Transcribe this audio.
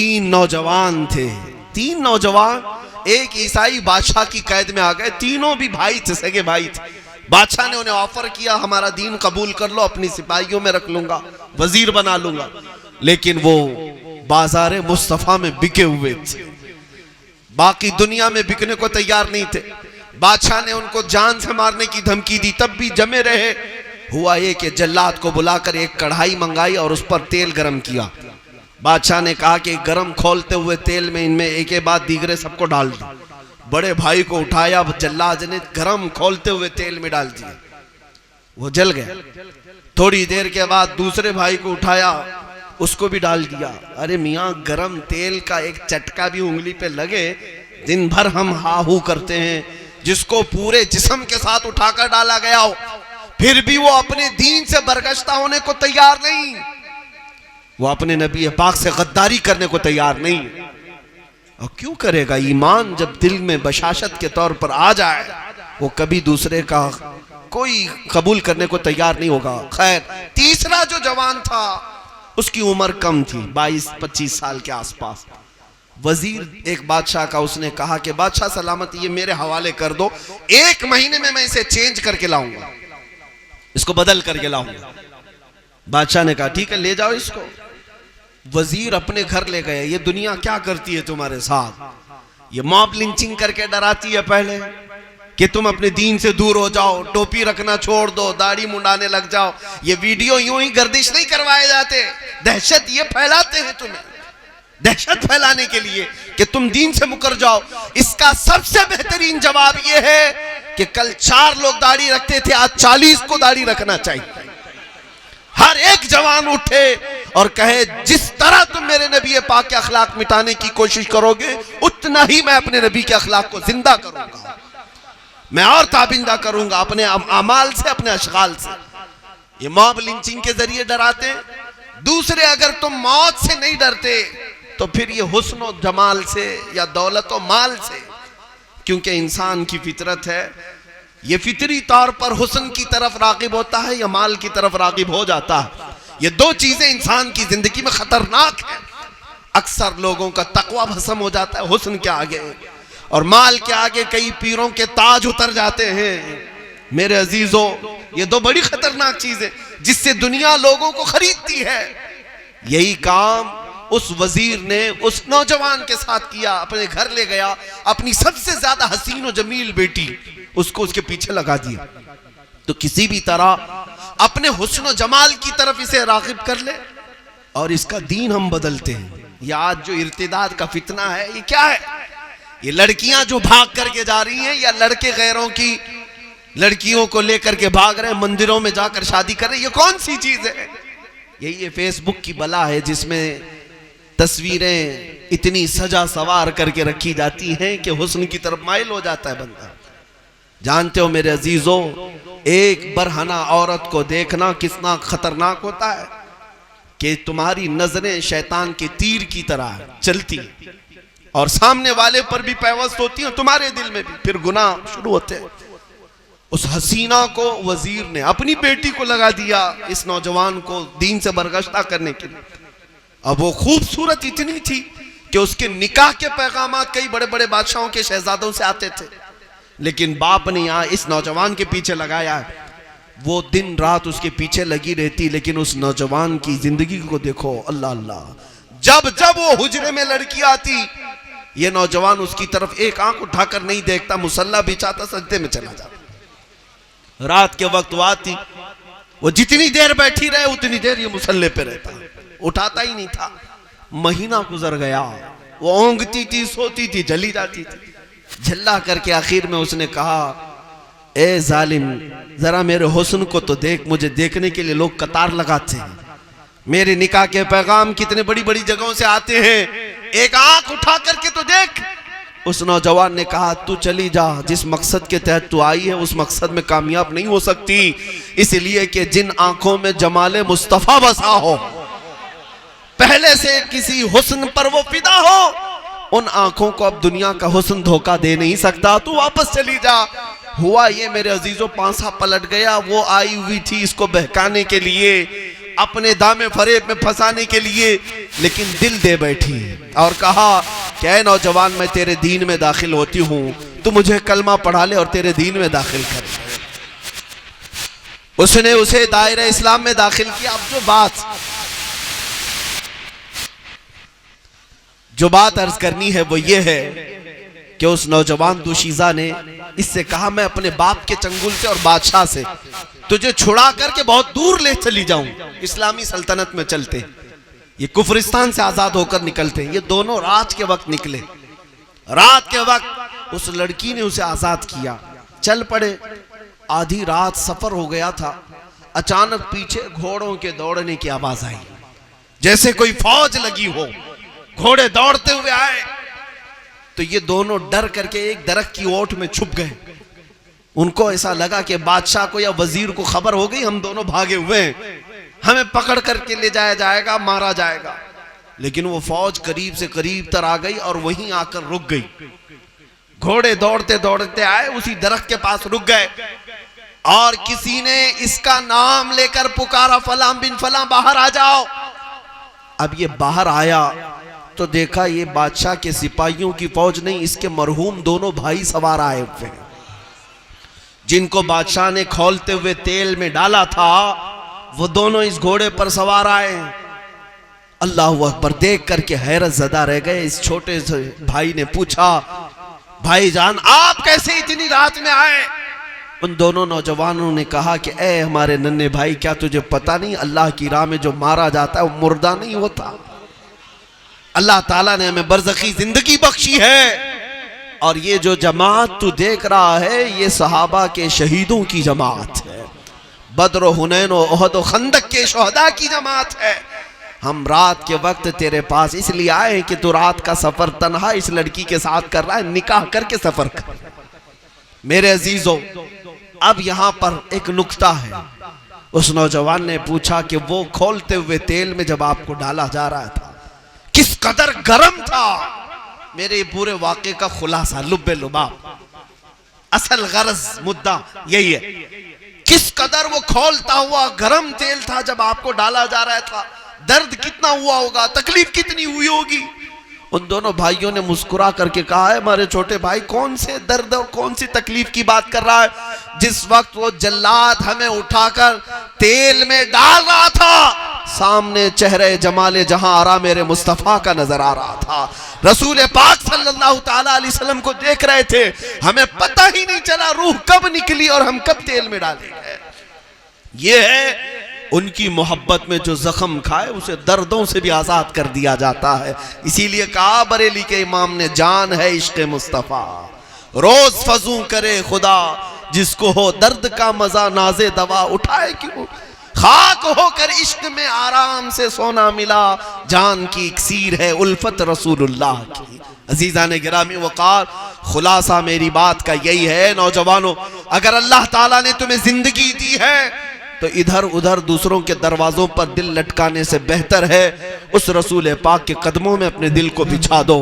तीन नौजवान थे, तीन नौजवान एक ईसाई बादशाह की कैद में आ गए। तीनों भी भाई थे, सगे भाई थे। बादशाह ने उन्हें ऑफर किया, हमारा दीन कबूल कर लो, अपनी सिपाहियों में रख लूंगा, वजीर बना लूंगा। लेकिन वो बाजारे मुस्तफा में बिके हुए थे, बाकी दुनिया में बिकने को तैयार नहीं थे। बादशाह ने उनको जान से मारने की धमकी दी, तब भी जमे रहे। हुआ ये कि जल्लाद को बुलाकर एक कढ़ाई मंगाई और उस पर तेल गरम किया। बादशाह ने कहा कि गरम खोलते हुए तेल में इनमें एक के बाद दीगरे सबको डाल दो। बड़े भाई को उठाया, जल्लाद ने गरम खोलते हुए तेल में डाल दिया, वो जल गया। थोड़ी देर के बाद दूसरे भाई को उठाया, उसको भी डाल दिया। अरे मियाँ, गरम तेल का एक चटका भी उंगली पे लगे, दिन भर हम हाहू करते हैं। जिसको पूरे जिस्म के साथ उठाकर डाला गया हो, फिर भी वो अपने दीन से बरगश्ता होने को तैयार नहीं, वो अपने नबी पाक से गद्दारी करने को तैयार नहीं। और क्यों करेगा? ईमान जब दिल में बशाशत के तौर पर आ जाए, वो कभी दूसरे का कोई कबूल करने को तैयार नहीं होगा। खैर, तीसरा जो जवान था उसकी उम्र कम थी, 22-25 साल के आसपास। वजीर एक बादशाह का, उसने कहा कि बादशाह सलामत, ये मेरे हवाले कर दो, 1 महीने में मैं इसे चेंज करके लाऊंगा, इसको बदल करके लाऊंगा। बादशाह ने कहा ठीक है, ले जाओ इसको। वजीर अपने घर ले गए। ये दुनिया क्या करती है तुम्हारे साथ? ये मॉब लिंचिंग करके डराती है पहले कि तुम अपने दीन से दूर हो जाओ, टोपी रखना छोड़ दो, दाढ़ी मुंडाने लग जाओ। ये वीडियो यूं ही गर्दिश नहीं करवाए जाते, दहशत ये फैलाते हैं तुम्हें, दहशत फैलाने के लिए कि तुम दीन से मुकर जाओ। इसका सबसे बेहतरीन जवाब यह है कि कल 4 लोग दाढ़ी रखते थे, आज 40 को दाढ़ी रखना चाहिए। हर एक जवान उठे और कहे, जिस तरह तुम मेरे नबी पाक के अखलाक मिटाने की कोशिश करोगे, उतना ही मैं अपने नबी के अखलाक को जिंदा करूंगा, मैं और ताबिंदा करूंगा अपने अमाल से, अपने अशगाल से। ये मॉब लिंचिंग के जरिए डराते। दूसरे, अगर तुम मौत से नहीं डरते तो फिर ये हुस्न और जमाल से या दौलत और माल से, क्योंकि इंसान की फितरत है, ये फितरी तौर पर हुस्न की तरफ रागिब होता है या माल की तरफ रागिब हो जाता है। ये 2 चीजें इंसान की जिंदगी में खतरनाक है। अक्सर लोगों का तकवा भस्म हो जाता है हुस्न के आगे, और माल के आगे कई पीरों के ताज उतर जाते हैं। मेरे अजीजों, ये 2 बड़ी खतरनाक चीजें जिससे दुनिया लोगों को खरीदती है। यही काम उस वजीर ने उस नौजवान के साथ किया। अपने घर ले गया, अपनी सबसे ज्यादा हसीन और जमील बेटी उसको उसके पीछे लगा दिया। तो किसी भी तरह अपने हुस्न और जमाल की तरफ इसे रागिब कर ले और इसका दीन हम बदलते हैं। ये आज जो इर्तिदाद का फितना है, ये क्या है? ये लड़कियां जो भाग करके जा रही हैं, या लड़के गैरों की लड़कियों को लेकर के भाग रहे हैं, मंदिरों में जाकर शादी कर रहे हैं, ये कौन सी चीज है? यही ये फेसबुक की बला है, जिसमें तस्वीरें इतनी सजा सवार करके रखी जाती हैं कि हुस्न की तरफ माइल हो जाता है बंदा। जानते हो मेरे अजीजों, एक बरहना औरत को देखना कितना खतरनाक होता है कि तुम्हारी नजरें शैतान के तीर की तरह चलती और सामने वाले पर भी पैवस्त होती है, तुम्हारे दिल में भी फिर गुनाह शुरू होते हैं। उस हसीना को वजीर ने अपनी बेटी को लगा दिया, इस नौजवान को दीन से बरगश्ता करने के लिए। अब वो खूबसूरत इतनी थी कि उसके निकाह के पैगाम कई बड़े बड़े बादशाहों के शहजादों से आते थे, लेकिन बाप ने यहाँ इस नौजवान के पीछे लगाया है। वो दिन रात उसके पीछे लगी रहती, लेकिन उस नौजवान की जिंदगी को देखो, अल्लाह अल्लाह। जब जब वो हुजरे में लड़की आती, ये नौजवान उसकी तरफ एक आंख उठाकर नहीं देखता, मुसल्ला बिछाता, सजदे में चला जाता। रात के वक्त वो आती, वो जितनी देर बैठी रहे उतनी देर ये मुसल्ले पे रहता, उठाता ही नहीं था। महीना गुजर गया, वो ओंगती थी, सोती थी, जली जाती थी। झल्ला करके आखिर में उसने कहा, ए जालिम, जरा मेरे हुस्न को तो देख, मुझे देखने के लिए लोग कतार लगाते हैं, मेरे निकाह के पैगाम कितने बड़ी बड़ी जगहों से आते हैं, एक आंख उठा करके तो देख। उस नौजवान ने कहा, तू चली जा, जिस मकसद के तहत तू आई है उस मकसद में कामयाब नहीं हो सकती, इसलिए कि जिन आंखों में जमाले मुस्तफा बसा हो, पहले से किसी हुस्न पर वो फिदा हो, उन आंखों को अब दुनिया का हुस्न धोखा दे नहीं सकता, तू वापस चली जा। हुआ ये मेरे अजीजों, पांसा पलट गया। वो आई हुई थी इसको बहकाने के लिए, अपने दामे फरेब में फंसाने के लिए, लेकिन दिल दे बैठी और कहा कि ऐ नौजवान, मैं तेरे दीन में दाखिल होती हूं, तू मुझे कलमा पढ़ा ले और तेरे दीन में दाखिल कर। उसने उसे दायरे इस्लाम में दाखिल किया। अब जो बात अर्ज करनी है वो ये है कि उस नौजवान दुशीजा ने इससे कहा, मैं अपने बाप के चंगुल से और बादशाह से तुझे छुड़ा करके बहुत दूर ले चली जाऊं, इस्लामी सल्तनत में चलते, ये कुफरिस्तान से आजाद होकर निकलते। ये दोनों रात के वक्त निकले। रात के वक्त उस लड़की ने उसे आजाद किया, चल पड़े। आधी रात सफर हो गया था, अचानक पीछे घोड़ों के दौड़ने की आवाज आई, जैसे कोई फौज लगी हो। घोड़े दौड़ते हुए आए तो ये दोनों डर करके एक दरख्त की ओट में छुप गए। उनको ऐसा लगा कि बादशाह को या वजीर को खबर हो गई, हम दोनों भागे हुए हैं, हमें पकड़ करके ले जाया जाएगा, मारा जाएगा। लेकिन वो फौज करीब से करीब तर आ गई और वहीं आकर रुक गई। घोड़े दौड़ते दौड़ते आए, उसी दरख्त के पास रुक गए और किसी ने इसका नाम लेकर पुकारा, फलां बिन फलां बाहर आ जाओ। अब ये बाहर आया तो देखा ये बादशाह के सिपाहियों की फौज नहीं, इसके मरहूम दोनों भाई सवार आए हुए हैं, जिनको बादशाह ने खौलते हुए तेल में डाला था, वो दोनों इस घोड़े पर सवार आए। अल्लाह अकबर देख करके हैरत ज़दा रह गए। इस छोटे से भाई ने पूछा, भाईजान आप कैसे इतनी रात में आए? उन दोनों नौजवानों ने कहा कि ए हमारे नन्हे भाई, क्या तुझे पता नहीं, अल्लाह की राह में जो मारा जाता है वो मुर्दा नहीं होता। अल्लाह ताला ने हमें बरज़खी जिंदगी बख्शी है और ये जो जमात तू देख रहा है ये सहाबा के शहीदों की जमात है, बद्र हुनैन और ओहद और खंदक के शोहदा की जमात है। हम रात के वक्त तेरे पास इसलिए आए कि तू रात का सफर तन्हा इस लड़की के साथ कर रहा है, निकाह करके सफर कर। मेरे अजीजों, अब यहां पर एक नुक्ता है। उस नौजवान ने पूछा कि वो खोलते हुए तेल में जब आपको डाला जा रहा था किस कदर गर्म था। मेरे पूरे वाक़े का खुलासा, लुब्बे लुबाब, असल गरज मुद्दा यही है, किस कदर वो खोलता हुआ गर्म तेल था जब आपको डाला जा रहा था। दर्द कितना हुआ होगा, तकलीफ कितनी हुई होगी। उन दोनों भाइयों ने मुस्कुरा करके कहा है, हमारे छोटे भाई कौन से दर्द और कौन सी तकलीफ की बात कर रहा है। जिस वक्त वो जल्लाद हमें उठाकर तेल में डाल रहा था, सामने चेहरे जमाले जहां आरा मेरे मुस्तफा का नजर आ रहा था। रसूल पाक सल्लल्लाहु ताला अलैहि वसल्लम को देख रहे थे, हमें पता ही नहीं चला रूह कब निकली और हम कब तेल में डाले गए। ये है उनकी मोहब्बत में जो जख्म खाए उसे दर्दों से भी आजाद कर दिया जाता है। इसीलिए कहा बरेली के इमाम ने, जान है इश्क मुस्तफा रोज फजू करे खुदा, जिसको हो दर्द का मजा नाजे दवा उठाए क्यों। खाक होकर इश्क में आराम से सोना मिला, जान की इक्सीर है उल्फत रसूलुल्लाह की। अजीजा ने गिरामी वकार, खुलासा मेरी बात का यही है नौजवानों, अगर अल्लाह ताला ने तुम्हें जिंदगी दी है तो इधर उधर दूसरों के दरवाजों पर दिल लटकाने से बेहतर है उस रसूल पाक के कदमों में अपने दिल को बिछा दो